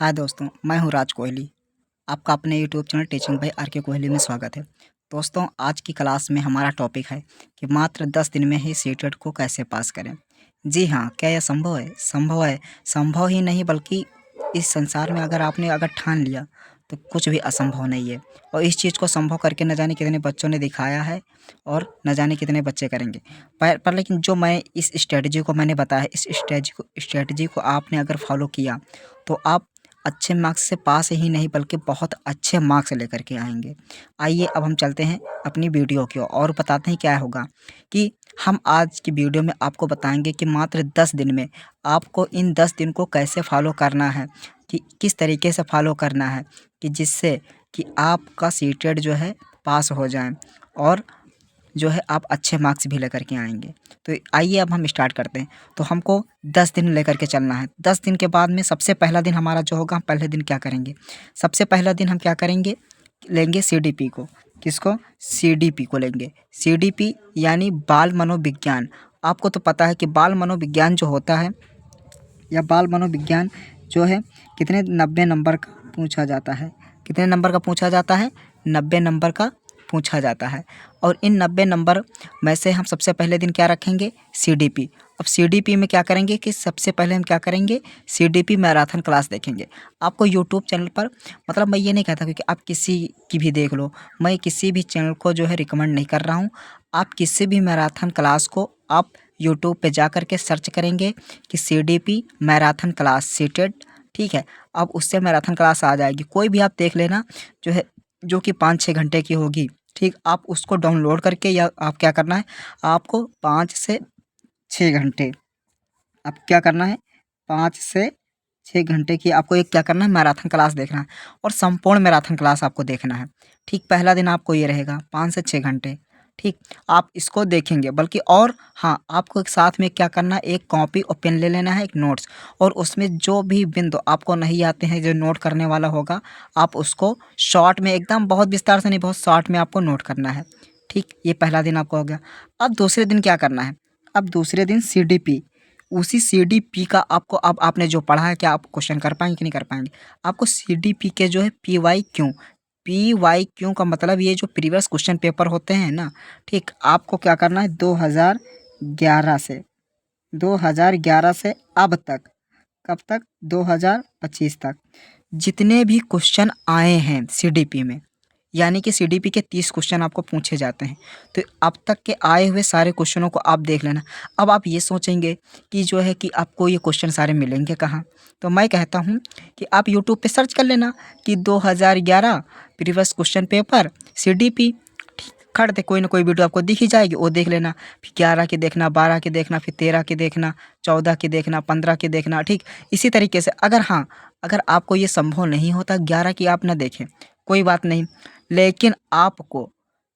हाय दोस्तों, मैं हूँ राज कोहली। आपका अपने YouTube channel teaching by R K Kohli में स्वागत है। दोस्तों, आज की क्लास में हमारा टॉपिक है कि मात्र 10 दिन में ही सीटेट को कैसे पास करें। जी हाँ, क्या यह संभव है? संभव है। संभव ही नहीं बल्कि इस संसार में अगर ठान लिया तो कुछ भी असंभव नहीं है। और इस चीज़ को संभव करके न जाने कितने बच्चों ने दिखाया है और न जाने कितने बच्चे करेंगे। पर लेकिन जो मैं इस स्ट्रेटजी को मैंने बताया, इस स्ट्रेटजी को आपने अगर फॉलो किया तो आप अच्छे मार्क्स से पास ही नहीं बल्कि बहुत अच्छे मार्क्स लेकर के आएंगे। आइए अब हम चलते हैं अपनी वीडियो की ओर और बताते हैं क्या होगा कि हम आज की वीडियो में आपको बताएंगे कि मात्र 10 दिन में आपको इन 10 दिन को कैसे फॉलो करना है, कि किस तरीके से फॉलो करना है कि जिससे कि आपका सीटेट जो है पास हो जाए और जो है आप अच्छे मार्क्स भी लेकर के आएंगे। तो आइए अब हम स्टार्ट करते हैं। तो हमको 10 दिन लेकर के चलना है। 10 दिन के बाद में सबसे पहला दिन हमारा जो होगा, हम पहले दिन क्या करेंगे? सबसे पहला दिन हम क्या करेंगे? लेंगे सीडीपी को। किसको? सीडीपी को लेंगे। सीडीपी यानी बाल मनोविज्ञान। आपको तो पता है कि बाल मनोविज्ञान जो होता है या बाल मनोविज्ञान जो है कितने 90 नंबर का पूछा जाता है। कितने नंबर का पूछा जाता है? 90 नंबर का पूछा जाता है। और इन 90 नंबर में से हम सबसे पहले दिन क्या रखेंगे? सीडीपी। अब सीडीपी में क्या करेंगे कि सबसे पहले हम क्या करेंगे? सीडीपी मैराथन क्लास देखेंगे। आपको यूट्यूब चैनल पर, मतलब मैं ये नहीं कहता कि आप किसी की भी देख लो, मैं किसी भी चैनल को जो है रिकमेंड नहीं कर रहा हूँ। आप किसी भी मैराथन क्लास को आप यूट्यूब पे जा कर के सर्च करेंगे कि सीडीपी मैराथन क्लास सीटेड, ठीक है। अब उससे मैराथन क्लास आ जाएगी। कोई भी आप देख लेना जो है, जो कि 5-6 घंटे की होगी, ठीक। आप उसको डाउनलोड करके, या आप क्या करना है, आपको 5 से 6 घंटे आप क्या करना है, 5 से 6 घंटे की आपको एक क्या करना है, मैराथन क्लास देखना है और संपूर्ण मैराथन क्लास आपको देखना है, ठीक। पहला दिन आपको ये रहेगा 5 से 6 घंटे, ठीक। आप इसको देखेंगे बल्कि, और हाँ, आपको एक साथ में क्या करना है, एक कॉपी और पेन ले लेना है, एक नोट्स, और उसमें जो भी बिंदु आपको नहीं आते हैं, जो नोट करने वाला होगा, आप उसको शॉर्ट में, एकदम बहुत विस्तार से नहीं, बहुत शॉर्ट में आपको नोट करना है, ठीक। ये पहला दिन आपको हो गया। अब दूसरे दिन क्या करना है? अब दूसरे दिन सीडीपी, उसी सीडीपी का आपको, अब आपने जो पढ़ा है क्या आप क्वेश्चन कर पाएंगे कि नहीं कर पाएंगे? आपको सीडीपी के जो है पी वाई क्यू का मतलब ये जो प्रीवियस क्वेश्चन पेपर होते हैं ना, ठीक। आपको क्या करना है, 2011 से अब तक, कब तक? 2025 तक जितने भी क्वेश्चन आए हैं सीडीपी में, यानी कि सीडीपी के 30 क्वेश्चन आपको पूछे जाते हैं। तो अब तक के आए हुए सारे क्वेश्चनों को आप देख लेना। अब आप ये सोचेंगे कि जो है कि आपको ये क्वेश्चन सारे मिलेंगे कहाँ? तो मैं कहता हूँ कि आप यूट्यूब पे सर्च कर लेना कि 2011 प्रीवियस क्वेश्चन पेपर सीडीपी, खड़ दे, कोई ना कोई वीडियो आपको दिख ही जाएगी, वो देख लेना। फिर 11 की देखना, 12 की देखना, फिर 13 की देखना, 14 की देखना, 15 की देखना, ठीक। इसी तरीके से अगर, हाँ, अगर आपको ये संभव नहीं होता 11 की आप ना देखें, कोई बात नहीं, लेकिन आपको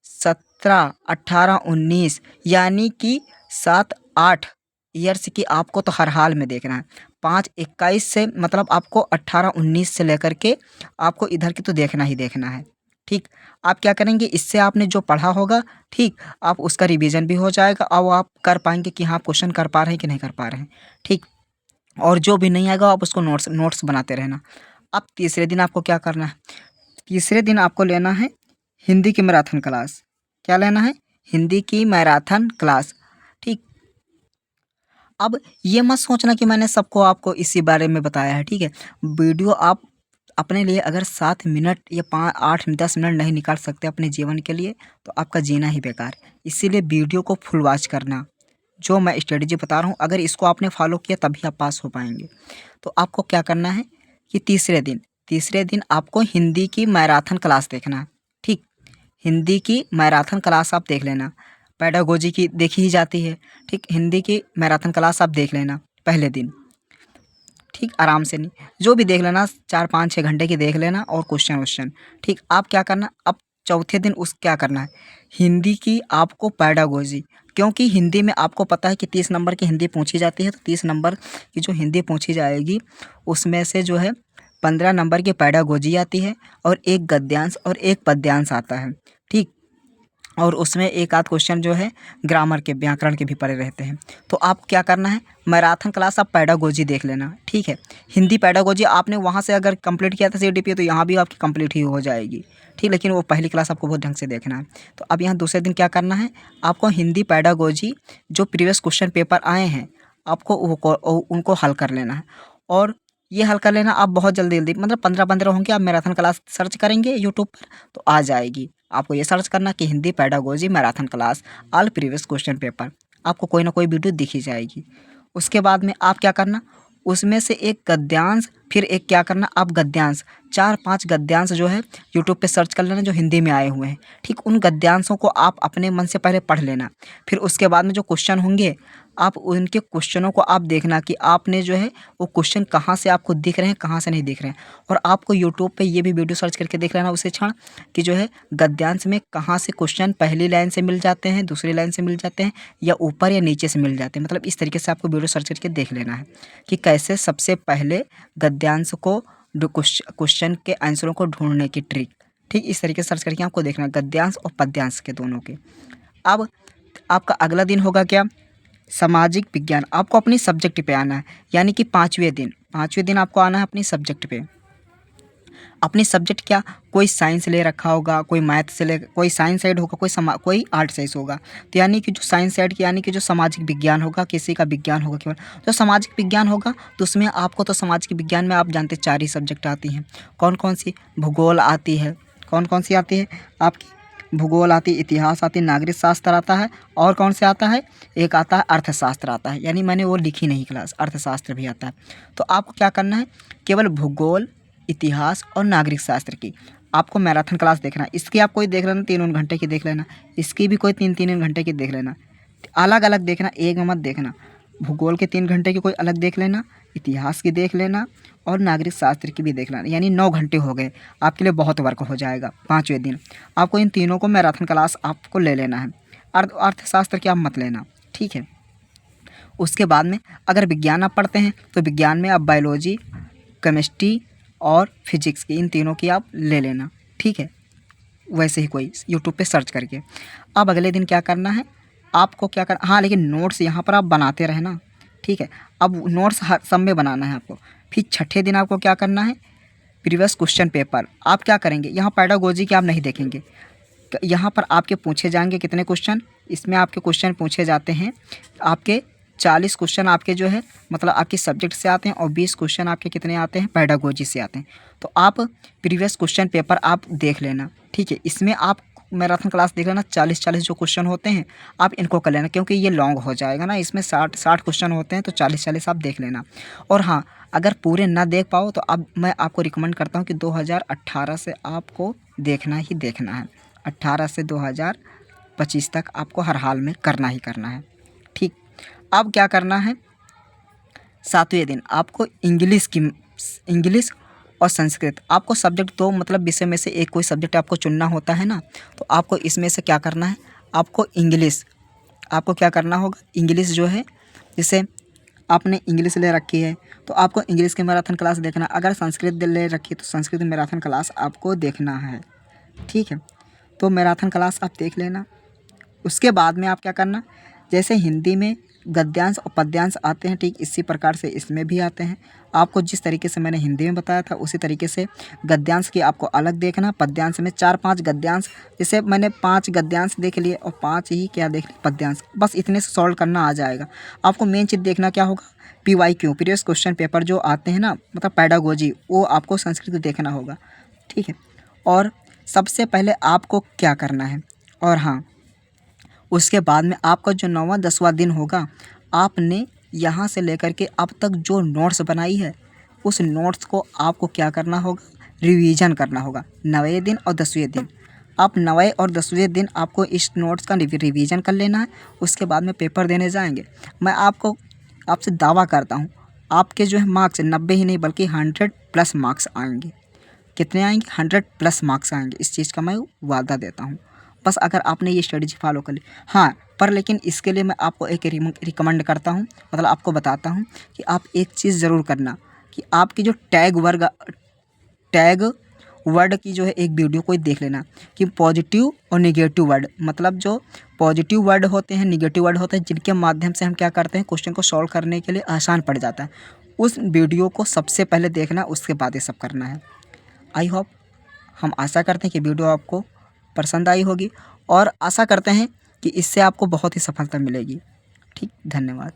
17, 18, 19 यानी कि 7-8 ईयर्स की आपको तो हर हाल में देखना है। 5-21 से मतलब आपको 18-19 से लेकर के आपको इधर की तो देखना ही देखना है, ठीक। आप क्या करेंगे, इससे आपने जो पढ़ा होगा, ठीक, आप उसका रिवीजन भी हो जाएगा और आप कर पाएंगे कि हाँ, क्वेश्चन कर पा रहे हैं कि नहीं कर पा रहे हैं, ठीक। और जो भी नहीं आएगा आप उसको नोट्स नोट्स बनाते रहना। अब तीसरे दिन आपको क्या करना है? तीसरे दिन आपको लेना है हिंदी की मैराथन क्लास। क्या लेना है? हिंदी की मैराथन क्लास, ठीक। अब ये मत सोचना कि मैंने सबको आपको इसी बारे में बताया है, ठीक है। वीडियो आप अपने लिए अगर 7 मिनट या 5, 8, 10 मिनट नहीं निकाल सकते अपने जीवन के लिए, तो आपका जीना ही बेकार। इसीलिए वीडियो को फुल वॉच करना। जो मैं स्ट्रेटजी बता रहा हूँ, अगर इसको आपने फॉलो किया तभी आप पास हो पाएंगे। तो आपको क्या करना है कि तीसरे दिन आपको हिंदी की मैराथन क्लास देखना है, ठीक। हिंदी की मैराथन क्लास आप देख लेना। पेडागोजी की देखी ही जाती है, ठीक। हिंदी की मैराथन क्लास आप देख लेना पहले दिन, ठीक। आराम से, नहीं, जो भी देख लेना, 4-5-6 घंटे की देख लेना और क्वेश्चन वोश्चन, ठीक। आप क्या करना, अब चौथे दिन उस क्या करना है, हिंदी की आपको पेडागोजी, क्योंकि हिंदी में आपको पता है कि 30 नंबर की हिंदी पूछी जाती है। तो 30 नंबर की जो हिंदी पूछी जाएगी उसमें से जो है 15 नंबर की पेडागोजी आती है और एक गद्यांश और एक पद्यांश आता है, ठीक। और उसमें एक आध क्वेश्चन जो है ग्रामर के, व्याकरण के भी पड़े रहते हैं। तो आप क्या करना है, मैराथन क्लास आप पेडागोजी देख लेना, ठीक है। हिंदी पेडागोजी आपने वहाँ से अगर कंप्लीट किया था CDP, तो यहाँ भी आपकी कंप्लीट ही हो जाएगी, ठीक। लेकिन वो पहली क्लास आपको बहुत ढंग से देखना है। तो अब यहाँ दूसरे दिन क्या करना है, आपको हिंदी पेडागोजी जो प्रीवियस क्वेश्चन पेपर आए हैं आपको उनको हल कर लेना है। और ये हल कर लेना आप बहुत जल्दी जल्दी, मतलब 15-15 होंगे। आप मैराथन क्लास सर्च करेंगे यूट्यूब पर तो आ जाएगी। आपको ये सर्च करना कि Hindi pedagogy marathon class all previous question paper, आपको कोई ना कोई वीडियो दिख ही जाएगी। उसके बाद में आप क्या करना, उसमें से एक गद्यांश, फिर एक क्या करना आप गद्यांश, 4-5 गद्यांश जो है यूट्यूब पे सर्च कर लेना जो हिंदी में आए हुए हैं, ठीक। उन गद्यांशों को आप अपने मन से पहले पढ़ लेना। फिर उसके बाद में जो क्वेश्चन होंगे आप उनके क्वेश्चनों को आप देखना कि आपने जो है वो क्वेश्चन कहाँ से आपको दिख रहे हैं, कहाँ से नहीं दिख रहे हैं। और आपको यूट्यूब पे ये भी वीडियो सर्च करके देख लेना उसी क्षण कि जो है गद्यांश में कहाँ से क्वेश्चन पहली लाइन से मिल जाते हैं, दूसरी लाइन से मिल जाते हैं, या ऊपर या नीचे से मिल जाते हैं। मतलब इस तरीके से आपको वीडियो सर्च करके देख लेना है कि कैसे सबसे पहले गद्यांश को, क्वेश्चन के आंसरों को ढूंढने की ट्रिक, ठीक। इस तरीके से सर्च करके आपको देखना है गद्यांश और पद्यांश के दोनों के। अब आपका अगला दिन होगा क्या, सामाजिक विज्ञान। आपको अपनी सब्जेक्ट पे आना है, यानी कि पाँचवें दिन आपको आना है अपनी सब्जेक्ट पे। अपनी सब्जेक्ट क्या, कोई साइंस ले रखा होगा, कोई मैथ से ले, कोई साइंस साइड होगा, कोई आर्ट साइंस होगा। तो यानी कि जो साइंस साइड की, यानी कि जो सामाजिक विज्ञान होगा, किसी का विज्ञान होगा केवल। जो सामाजिक विज्ञान होगा तो उसमें आपको, तो सामाजिक विज्ञान में आप जानते 4 ही सब्जेक्ट आती हैं। कौन कौन सी, भूगोल आती है, कौन कौन सी आती है आपकी, भूगोल आती, इतिहास आती, नागरिक शास्त्र आता है, और कौन से आता है, एक आता है अर्थशास्त्र आता है। यानी मैंने वो लिखी नहीं क्लास, अर्थशास्त्र भी आता है। तो आपको क्या करना है, केवल भूगोल, इतिहास और नागरिक शास्त्र की आपको मैराथन क्लास देखना है। इसकी आप कोई देख लेना 3 घंटे की देख लेना, इसकी भी कोई 3-3 घंटे की देख लेना, अलग अलग देखना, एक में मत देखना। भूगोल के 3 घंटे की कोई अलग देख लेना, इतिहास की देख लेना, और नागरिक शास्त्र की भी देख लेना। यानी 9 घंटे हो गए, आपके लिए बहुत वर्क हो जाएगा। 5वें दिन आपको इन तीनों को मैराथन क्लास आपको ले लेना है। अर्थशास्त्र की आप मत लेना, ठीक है। उसके बाद में अगर विज्ञान आप पढ़ते हैं तो विज्ञान में आप बायोलॉजी, केमिस्ट्री और फिजिक्स की, इन तीनों की आप ले लेना, ठीक है। वैसे ही कोई यूट्यूब पे सर्च करके। अब अगले दिन क्या करना है आपको, क्या करना, हाँ लेकिन नोट्स यहाँ पर आप बनाते रहना, ठीक है। अब नोट्स हर सब में बनाना है आपको। फिर 6ठे दिन आपको क्या करना है, प्रीवियस क्वेश्चन पेपर। आप क्या करेंगे, यहाँ पेडागोजी के आप नहीं देखेंगे, यहाँ पर आपके पूछे जाएंगे कितने क्वेश्चन, इसमें आपके क्वेश्चन पूछे जाते हैं आपके 40 क्वेश्चन आपके जो है मतलब आपके सब्जेक्ट से आते हैं, और 20 क्वेश्चन आपके कितने आते हैं, पेडागोजी से आते हैं। तो आप प्रीवियस क्वेश्चन पेपर आप देख लेना, ठीक है। इसमें आप मैराथन क्लास देख लेना, 40-40 जो क्वेश्चन होते हैं आप इनको कर लेना, क्योंकि ये लॉन्ग हो जाएगा ना, इसमें 60 क्वेश्चन होते हैं, तो 40-40 आप देख लेना। और हाँ, अगर पूरे ना देख पाओ तो अब मैं आपको रिकमेंड करता हूँ कि 2018 से आपको देखना ही देखना है। 18 से 2025 तक आपको हर हाल में करना ही करना है, ठीक। अब क्या करना है, 7वें दिन आपको इंग्लिश और संस्कृत, आपको सब्जेक्ट 2 मतलब विषय में से एक कोई सब्जेक्ट आपको चुनना होता है ना। तो आपको इसमें से क्या करना है, आपको क्या करना होगा, इंग्लिश जो है, जैसे आपने इंग्लिश ले रखी है तो आपको इंग्लिश की मैराथन क्लास देखना। अगर संस्कृत ले रखी है तो संस्कृत मैराथन क्लास आपको देखना है, ठीक है। तो मैराथन क्लास आप देख लेना। उसके बाद में आप क्या करना, जैसे हिंदी में गद्यांश और पद्यांश आते हैं, ठीक इसी प्रकार से इसमें भी आते हैं। आपको जिस तरीके से मैंने हिंदी में बताया था उसी तरीके से गद्यांश की आपको अलग देखना। पद्यांश में 4-5 गद्यांश, जैसे मैंने 5 गद्यांश देख लिए और 5 ही क्या देख लिए, पद्यांश। बस इतने से सॉल्व करना आ जाएगा। आपको मेन चीज़ देखना क्या होगा, PYQ प्रीवियस क्वेश्चन पेपर जो आते हैं ना, मतलब पेडागोजी, वो आपको संस्कृत देखना होगा, ठीक है। और सबसे पहले आपको क्या करना है, और हाँ उसके बाद में आपका जो 9वां 10वां दिन होगा, आपने यहाँ से लेकर के अब तक जो नोट्स बनाई है उस नोट्स को आपको क्या करना होगा, रिवीजन करना होगा। 9वें दिन और 10वें दिन आप 9वें और 10वें दिन आपको इस नोट्स का रिवीजन कर लेना है। उसके बाद में पेपर देने जाएंगे। मैं आपसे दावा करता हूँ आपके जो है मार्क्स 90 ही नहीं बल्कि 100+ मार्क्स आएंगे। कितने आएंगे, 100+ मार्क्स आएंगे। इस चीज़ का मैं वादा देता हूँ, बस अगर आपने ये स्ट्रेटजी फॉलो कर ली। हाँ, पर लेकिन इसके लिए मैं आपको एक रिकमेंड करता हूँ, मतलब आपको बताता हूँ कि आप एक चीज़ ज़रूर करना कि आपकी जो टैग वर्ड की जो है एक वीडियो कोई देख लेना कि पॉजिटिव और नेगेटिव वर्ड, मतलब जो पॉजिटिव वर्ड होते हैं, नेगेटिव वर्ड होते हैं, जिनके माध्यम से हम क्या करते हैं, क्वेश्चन को सॉल्व करने के लिए आसान पड़ जाता है। उस वीडियो को सबसे पहले देखना, उसके बाद ये सब करना है। आई होप, हम आशा करते हैं कि वीडियो आपको पसंद आई होगी और आशा करते हैं कि इससे आपको बहुत ही सफलता मिलेगी। ठीक, धन्यवाद।